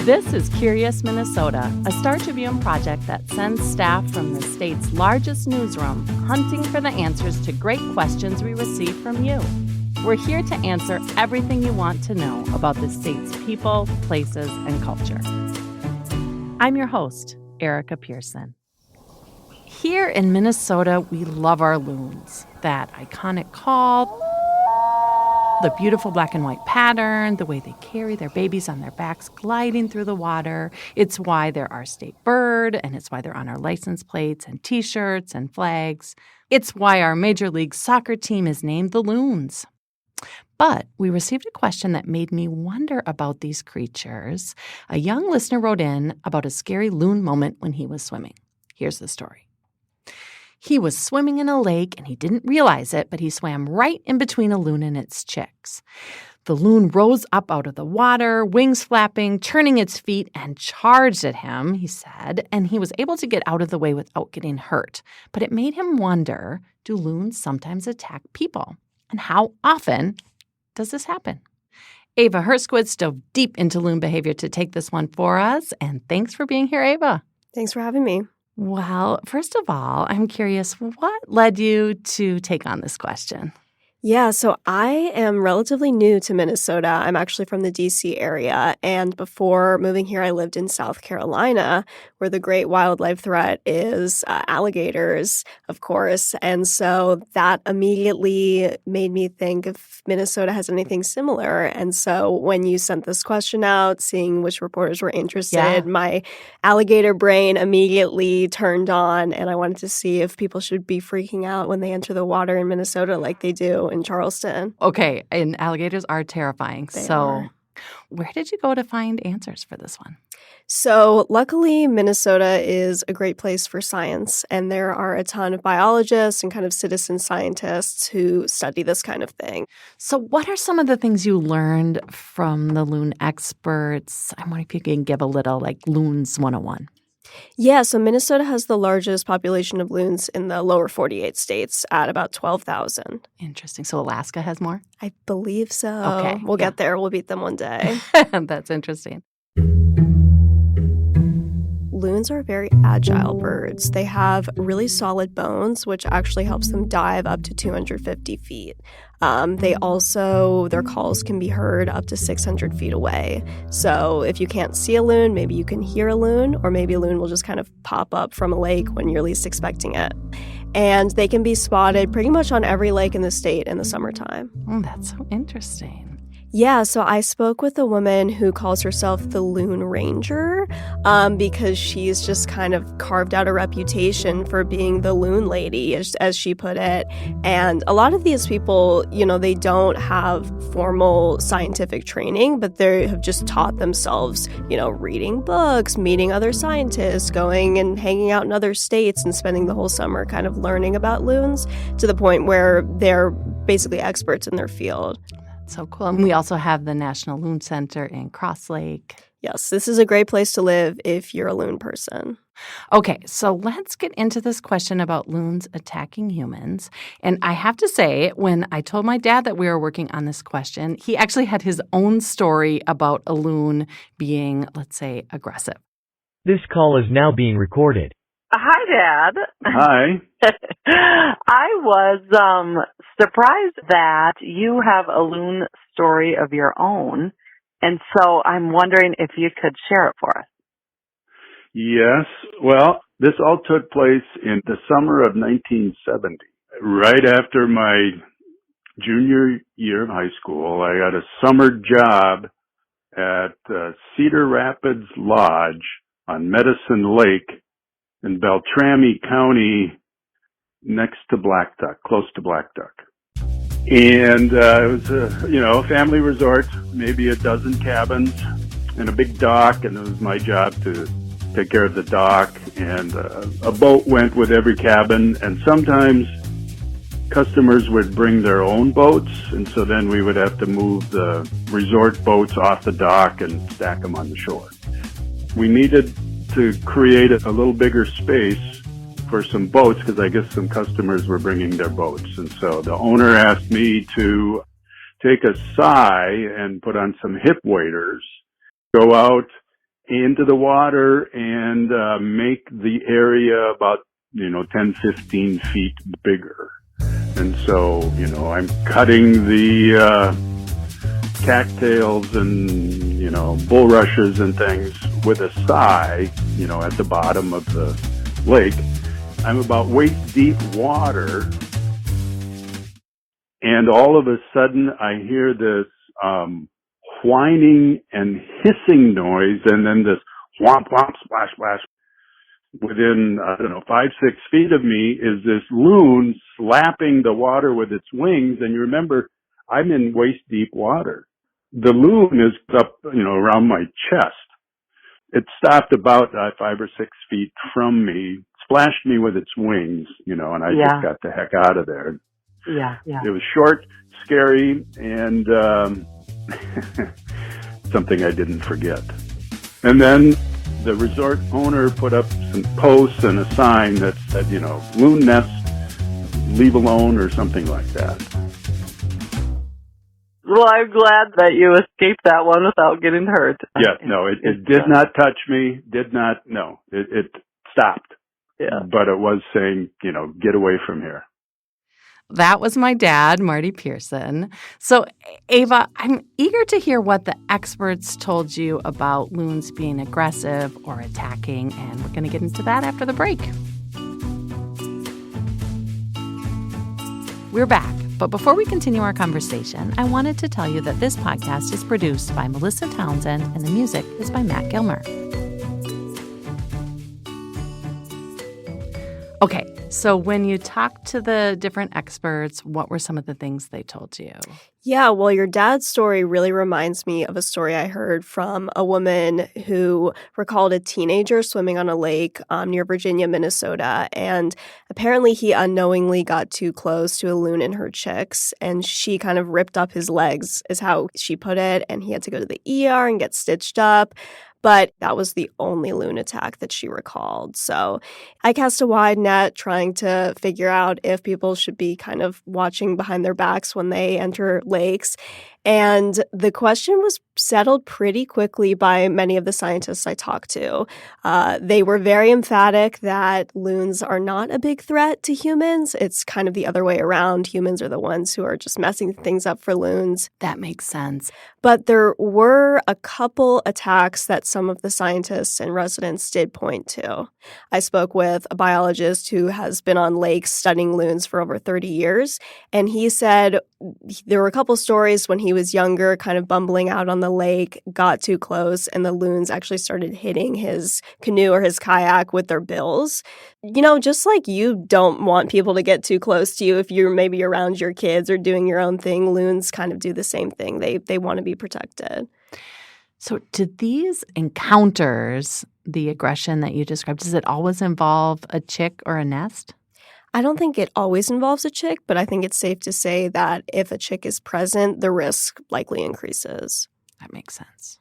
This is Curious Minnesota, a Star Tribune project that sends staff from the state's largest newsroom hunting for the answers to great questions we receive from you. We're here to answer everything you want to know about the state's people, places, and culture. I'm your host, Erica Pearson. Here in Minnesota, we love our loons. That iconic call, the beautiful black and white pattern, the way they carry their babies on their backs gliding through the water. It's why they're our state bird, and it's why they're on our license plates and T-shirts and flags. It's why our Major League Soccer team is named the Loons. But we received a question that made me wonder about these creatures. A young listener wrote in about a scary loon moment when he was swimming. Here's the story. He was swimming in a lake, and he didn't realize it, but he swam right in between a loon and its chicks. The loon rose up out of the water, wings flapping, turning its feet, and charged at him, he said, and he was able to get out of the way without getting hurt. But it made him wonder, do loons sometimes attack people? And how often does this happen? Eva Herscowitz dove deep into loon behavior to take this one for us, and thanks for being here, Eva. Thanks for having me. Well, first of all, I'm curious, what led you to take on this question? Yeah, so I am relatively new to Minnesota. I'm actually from the D.C. area, and before moving here, I lived in South Carolina, where the great wildlife threat is alligators, of course, and so that immediately made me think if Minnesota has anything similar. And so when you sent this question out, seeing which reporters were interested, my alligator brain immediately turned on, and I wanted to see if people should be freaking out when they enter the water in Minnesota like they do in Charleston. Okay, and alligators are terrifying. Where did you go to find answers for this one? So luckily, Minnesota is a great place for science, and there are a ton of biologists and kind of citizen scientists who study this kind of thing. So what are some of the things you learned from the loon experts? I wonder if you can give a little like Loons 101. Yeah, so Minnesota has the largest population of loons in the lower 48 states at about 12,000. Interesting. So Alaska has more? I believe so. Okay. We'll get there. We'll beat them one day. That's interesting. Loons are very agile birds. They have really solid bones, which actually helps them dive up to 250 feet. Their calls can be heard up to 600 feet away. So if you can't see a loon, maybe you can hear a loon, or maybe a loon will just kind of pop up from a lake when you're least expecting it. And they can be spotted pretty much on every lake in the state in the summertime. Oh, that's so interesting. Yeah, so I spoke with a woman who calls herself the Loon Ranger because she's just kind of carved out a reputation for being the loon lady, as she put it. And a lot of these people, they don't have formal scientific training, but they have just taught themselves, reading books, meeting other scientists, going and hanging out in other states and spending the whole summer kind of learning about loons to the point where they're basically experts in their field. So cool. And we also have the National Loon Center in Cross Lake. Yes, this is a great place to live if you're a loon person. Okay, so let's get into this question about loons attacking humans. And I have to say, when I told my dad that we were working on this question, he actually had his own story about a loon being, let's say, aggressive. This call is now being recorded. Hi, Dad. Hi. I was surprised that you have a loon story of your own, and so I'm wondering if you could share it for us. Yes. Well, this all took place in the summer of 1970. Right after my junior year of high school, I got a summer job at Cedar Rapids Lodge on Medicine Lake in Beltrami County, next to Black Duck, close to Black Duck. And it was a family resort, maybe a dozen cabins and a big dock, and it was my job to take care of the dock. And a boat went with every cabin, and sometimes customers would bring their own boats, and so then we would have to move the resort boats off the dock and stack them on the shore. We needed to create a little bigger space for some boats because I guess some customers were bringing their boats. And so the owner asked me to take a sigh and put on some hip waders, go out into the water and make the area about 10, 15 feet bigger. And so, I'm cutting the cattails and, bulrushes and things with a sigh, at the bottom of the lake. I'm about waist deep water. And all of a sudden I hear this whining and hissing noise, and then this whomp, whomp, splash, splash. Within, 5, 6 feet of me is this loon slapping the water with its wings. And you remember, I'm in waist deep water. The loon is up, around my chest. It stopped about 5 or 6 feet from me, splashed me with its wings, and I just got the heck out of there. Yeah. It was short, scary, and something I didn't forget. And then the resort owner put up some posts and a sign that said, loon nest, leave alone, or something like that. Well, I'm glad that you escaped that one without getting hurt. Yeah, no, it did not touch me, it stopped. Yeah. But it was saying, get away from here. That was my dad, Marty Pearson. So, Eva, I'm eager to hear what the experts told you about loons being aggressive or attacking, and we're going to get into that after the break. We're back, but before we continue our conversation, I wanted to tell you that this podcast is produced by Melissa Townsend and the music is by Matt Gilmer. Okay, so when you talked to the different experts, what were some of the things they told you? Yeah, well, your dad's story really reminds me of a story I heard from a woman who recalled a teenager swimming on a lake near Virginia, Minnesota, and apparently he unknowingly got too close to a loon and her chicks, and she kind of ripped up his legs, is how she put it, and he had to go to the ER and get stitched up. But that was the only loon attack that she recalled. So I cast a wide net trying to figure out if people should be kind of watching behind their backs when they enter lakes. And the question was settled pretty quickly by many of the scientists I talked to. They were very emphatic that loons are not a big threat to humans. It's kind of the other way around. Humans are the ones who are just messing things up for loons. That makes sense. But there were a couple attacks that some of the scientists and residents did point to. I spoke with a biologist who has been on lakes studying loons for over 30 years, and he said there were a couple stories when he was younger, kind of bumbling out on the lake, got too close, and the loons actually started hitting his canoe or his kayak with their bills. Just like you don't want people to get too close to you if you're maybe around your kids or doing your own thing, loons kind of do the same thing. They want to be protected. So did these encounters, the aggression that you described, does it always involve a chick or a nest? I don't think it always involves a chick, but I think it's safe to say that if a chick is present, the risk likely increases. That makes sense.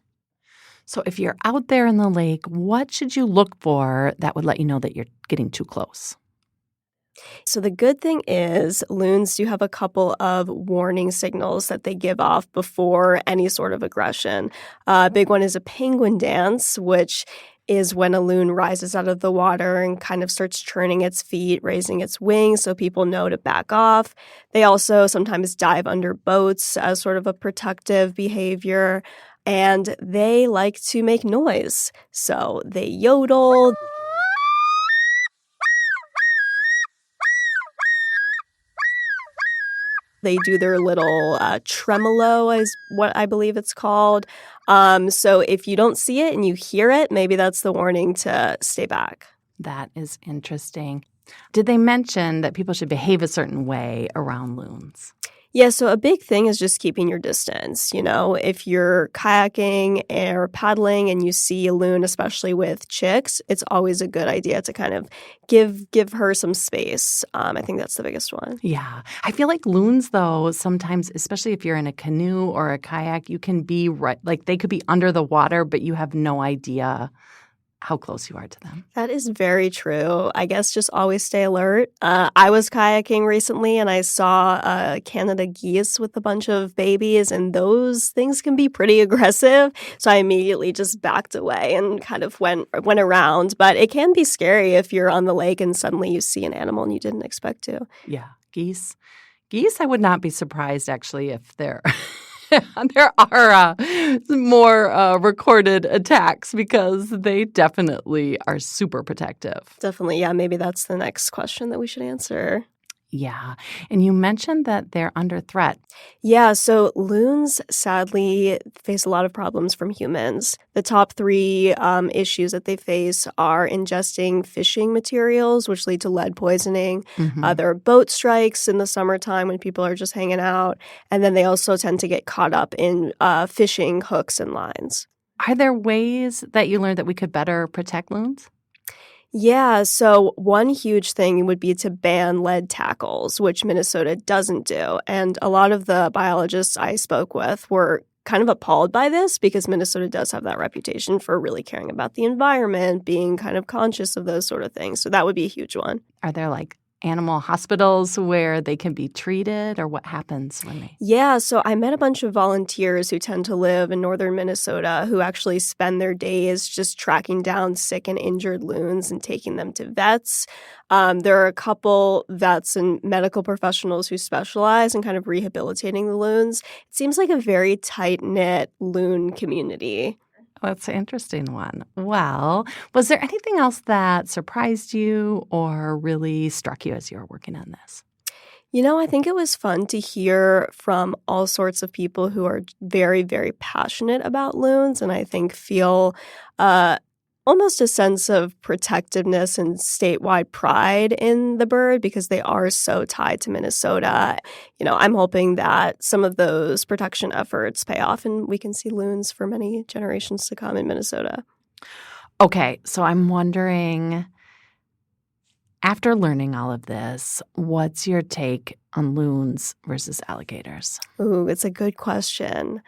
So if you're out there in the lake, what should you look for that would let you know that you're getting too close? So the good thing is loons do have a couple of warning signals that they give off before any sort of aggression. A big one is a penguin dance, which is when a loon rises out of the water and kind of starts churning its feet, raising its wings so people know to back off. They also sometimes dive under boats as sort of a protective behavior, and they like to make noise. So they yodel. They do their little tremolo is what I believe it's called. So if you don't see it and you hear it, maybe that's the warning to stay back. That is interesting. Did they mention that people should behave a certain way around loons? Yeah, so a big thing is just keeping your distance. If you're kayaking or paddling and you see a loon, especially with chicks, it's always a good idea to kind of give her some space. I think that's the biggest one. Yeah. I feel like loons, though, sometimes, especially if you're in a canoe or a kayak, you can be right, like they could be under the water, but you have no idea how close you are to them. That is very true. I guess just always stay alert. I was kayaking recently and I saw Canada geese with a bunch of babies, and those things can be pretty aggressive. So I immediately just backed away and kind of went around. But it can be scary if you're on the lake and suddenly you see an animal and you didn't expect to. Yeah, geese. Geese, I would not be surprised, actually, if they're there are more recorded attacks because they definitely are super protective. Definitely. Yeah, maybe that's the next question that we should answer. Yeah. And you mentioned that they're under threat. Yeah, so loons sadly face a lot of problems from humans. The top three issues that they face are ingesting fishing materials, which lead to lead poisoning. There are boat strikes in the summertime when people are just hanging out. And then they also tend to get caught up in fishing hooks and lines. Are there ways that you learned that we could better protect loons? Yeah, so one huge thing would be to ban lead tackles, which Minnesota doesn't do. And a lot of the biologists I spoke with were kind of appalled by this because Minnesota does have that reputation for really caring about the environment, being kind of conscious of those sort of things. So that would be a huge one. Are there like animal hospitals where they can be treated, or what happens when they? Yeah, so I met a bunch of volunteers who tend to live in northern Minnesota who actually spend their days just tracking down sick and injured loons and taking them to vets. There are a couple vets and medical professionals who specialize in kind of rehabilitating the loons. It seems like a very tight-knit loon community. That's an interesting one. Well, was there anything else that surprised you or really struck you as you were working on this? You know, I think it was fun to hear from all sorts of people who are very, very passionate about loons, and I think feel almost a sense of protectiveness and statewide pride in the bird because they are so tied to Minnesota. You know, I'm hoping that some of those protection efforts pay off and we can see loons for many generations to come in Minnesota. Okay, so I'm wondering, after learning all of this, what's your take on loons versus alligators? Ooh, it's a good question.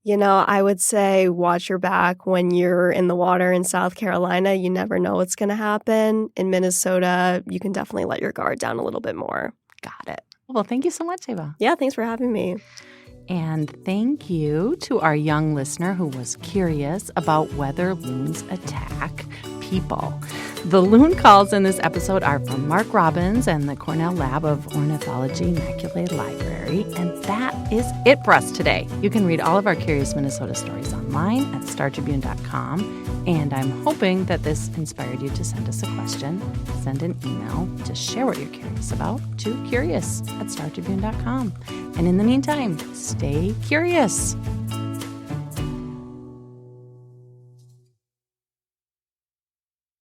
You know, I would say watch your back when you're in the water in South Carolina. You never know what's going to happen. In Minnesota, you can definitely let your guard down a little bit more. Got it. Well, thank you so much, Eva. Yeah, thanks for having me. And thank you to our young listener who was curious about whether loons attack people. The loon calls in this episode are from Mark Robbins and the Cornell Lab of Ornithology Maculae Library. And that is it for us today. You can read all of our Curious Minnesota stories online at startribune.com. And I'm hoping that this inspired you to send us a question. Send an email to share what you're curious about to curious@startribune.com. And in the meantime, stay curious.